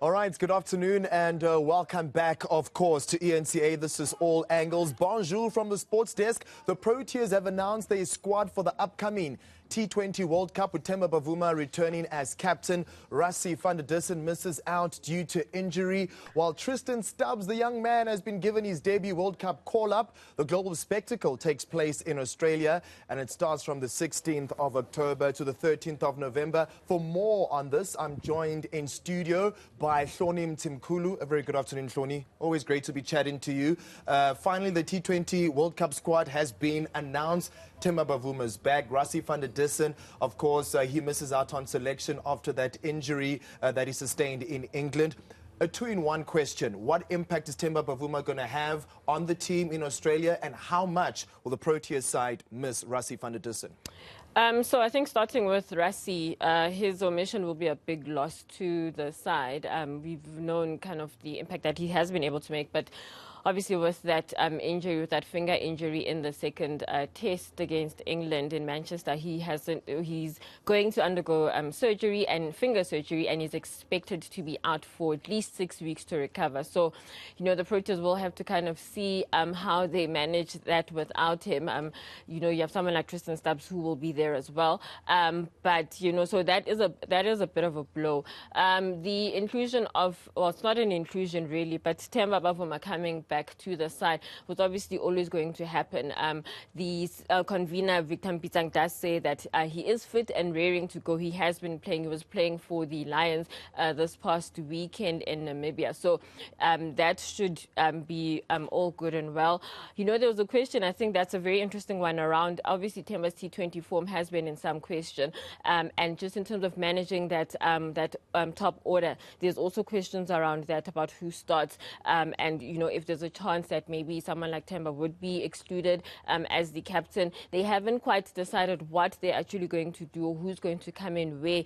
All right, good afternoon and welcome back, of course, to eNCA. This is All Angles. Bonjour from the sports desk. The Proteas have announced their squad for the upcoming T20 World Cup, with Temba Bavuma returning as captain. Rassie van der Dussen misses out due to injury, while Tristan Stubbs, the young man, has been given his debut World Cup call-up. The global spectacle takes place in Australia, and it starts from the 16th of October to the 13th of November. For more on this, I'm joined in studio by Hloni Mtimkulu. A very good afternoon, Hloni. Always great to be chatting to you. Finally, the T20 World Cup squad has been announced. Temba Bavuma's back. Rassie van der Dussen, of course, he misses out on selection after that injury that he sustained in England. A two-in-one question. What impact is Temba Bavuma going to have on the team in Australia, and how much will the Proteas side miss Rassie van der Dussen? So I think starting with Rassie, his omission will be a big loss to the side. We've known kind of the impact that he has been able to make, but obviously with that injury, with that finger injury in the second test against England in Manchester, he's going to undergo surgery and finger surgery, and is expected to be out for at least 6 weeks to recover. So, you know, the Proteas will have to kind of see how they manage that without him. You know, you have someone like Tristan Stubbs who will be there as well. But, you know, so that is a bit of a blow. The inclusion of, well, it's not an inclusion really, but Temba Bavuma coming back to the side was obviously always going to happen. The convener, Victor Mpitsang, does say that he is fit and raring to go. He has been playing. He was playing for the Lions this past weekend in Namibia. So that should be all good and well. You know, there was a question, I think that's a very interesting one, around, obviously, Temba's T20 form has been in some question. And just in terms of managing that top order, there's also questions around that, about who starts. And, you know, if there's a chance that maybe someone like Temba would be excluded as the captain. They haven't quite decided what they're actually going to do, or who's going to come in where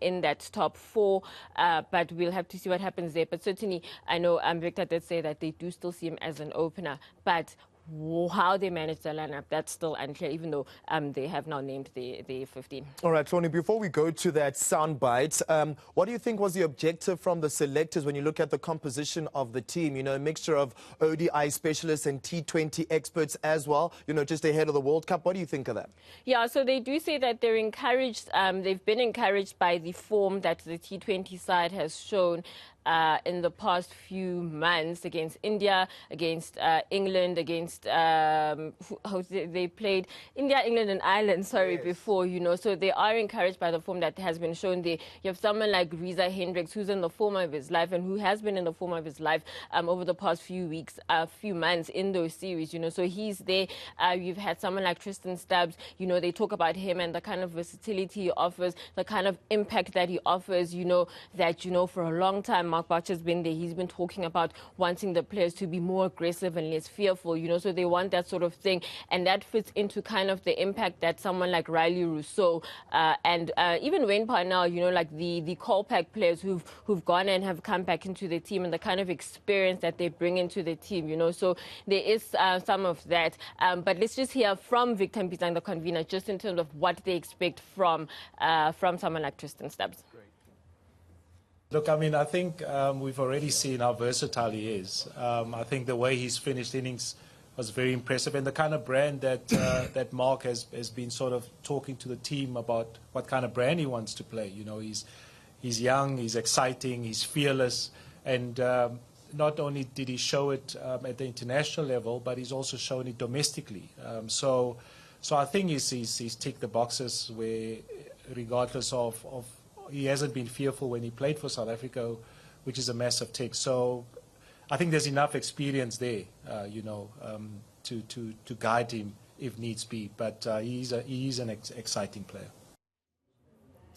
in that top four, but we'll have to see what happens there. But certainly, I know Victor did say that they do still see him as an opener, but how they manage the lineup, that's still unclear, even though they have now named the 15. All right, Hloni, before we go to that soundbite, what do you think was the objective from the selectors when you look at the composition of the team? You know, a mixture of ODI specialists and T20 experts as well, you know, just ahead of the World Cup. What do you think of that? Yeah, so they do say that they're encouraged, they've been encouraged by the form that the T20 side has shown in the past few months against India, against England, against they played India, England and Ireland, sorry, yes, before, you know. So they are encouraged by the form that has been shown there. You have someone like Reza Hendricks, who's in the form of his life, and who has been in the form of his life over the past few weeks, few months in those series, you know. So he's there. You've had someone like Tristan Stubbs, you know, they talk about him and the kind of versatility he offers, the kind of impact that he offers, you know, that, you know, for a long time, Mark Bach has been there. He's been talking about wanting the players to be more aggressive and less fearful, you know, so they want that sort of thing. And that fits into kind of the impact that someone like Riley Rousseau and even Wayne Parnell, you know, like the call-pack players who've gone and have come back into the team, and the kind of experience that they bring into the team, you know. So there is some of that. But let's just hear from Victor Mpitsang, the convener, just in terms of what they expect from someone like Tristan Stubbs. Look, I mean, I think we've already seen how versatile he is. I think the way he's finished innings was very impressive, and the kind of brand that that Mark has been sort of talking to the team about what kind of brand he wants to play. You know, he's young, he's exciting, he's fearless, and not only did he show it at the international level, but he's also shown it domestically. So I think he's ticked the boxes where, regardless of he hasn't been fearful when he played for South Africa, which is a massive tick. So I think there's enough experience there, you know, to guide him if needs be. But he's an exciting player.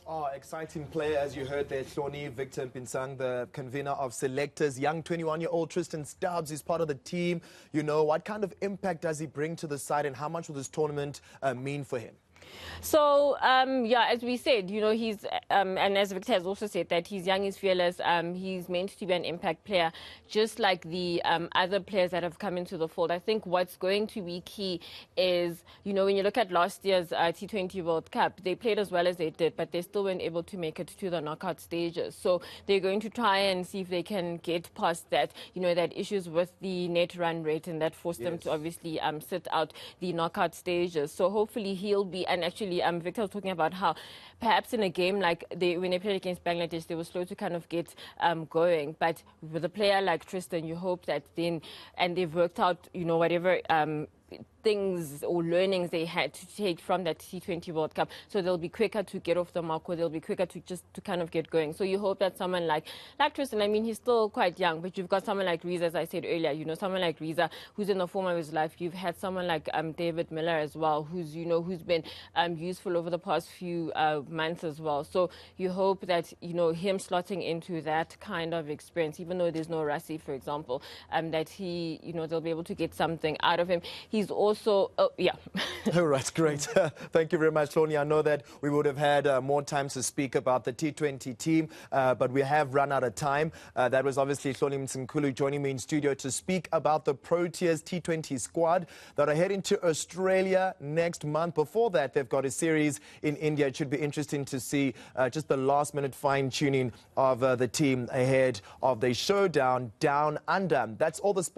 Oh, exciting player, as you heard there, Hloni. Victor Mpitsang, the convener of selectors. Young 21-year-old Tristan Stubbs is part of the team. You know, what kind of impact does he bring to the side, and how much will this tournament mean for him? So, yeah, as we said, you know, he's, and as Victor has also said, that he's young, he's fearless, he's meant to be an impact player, just like the other players that have come into the fold. I think what's going to be key is, you know, when you look at last year's T20 World Cup, they played as well as they did, but they still weren't able to make it to the knockout stages. So they're going to try and see if they can get past that, you know, that issues with the net run rate, and that forced them to obviously sit out the knockout stages. So hopefully he'll be, and actually Victor was talking about how perhaps in a game like when they played against Bangladesh, they were slow to kind of get going. But with a player like Tristan, you hope that then, and they've worked out, you know, whatever things or learnings they had to take from that T20 World Cup, so they'll be quicker to get off the mark, or they'll be quicker to just to kind of get going. So you hope that someone like Tristan, I mean, he's still quite young, but you've got someone like Riza, as I said earlier, you know, someone like Riza who's in the form of his life. You've had someone like David Miller as well, who's, you know, who's been useful over the past few months as well. So you hope that, you know, him slotting into that kind of experience, even though there's no Rassie, for example, that he, you know, they'll be able to get something out of him. He's also, yeah. All right, great. Thank you very much, Hloni. I know that we would have had more time to speak about the T20 team, but we have run out of time. That was obviously Hloni Mtimkulu joining me in studio to speak about the Proteas T20 squad that are heading to Australia next month. Before that, they've got a series in India. It should be interesting to see just the last-minute fine-tuning of the team ahead of the showdown down under. That's all the sports.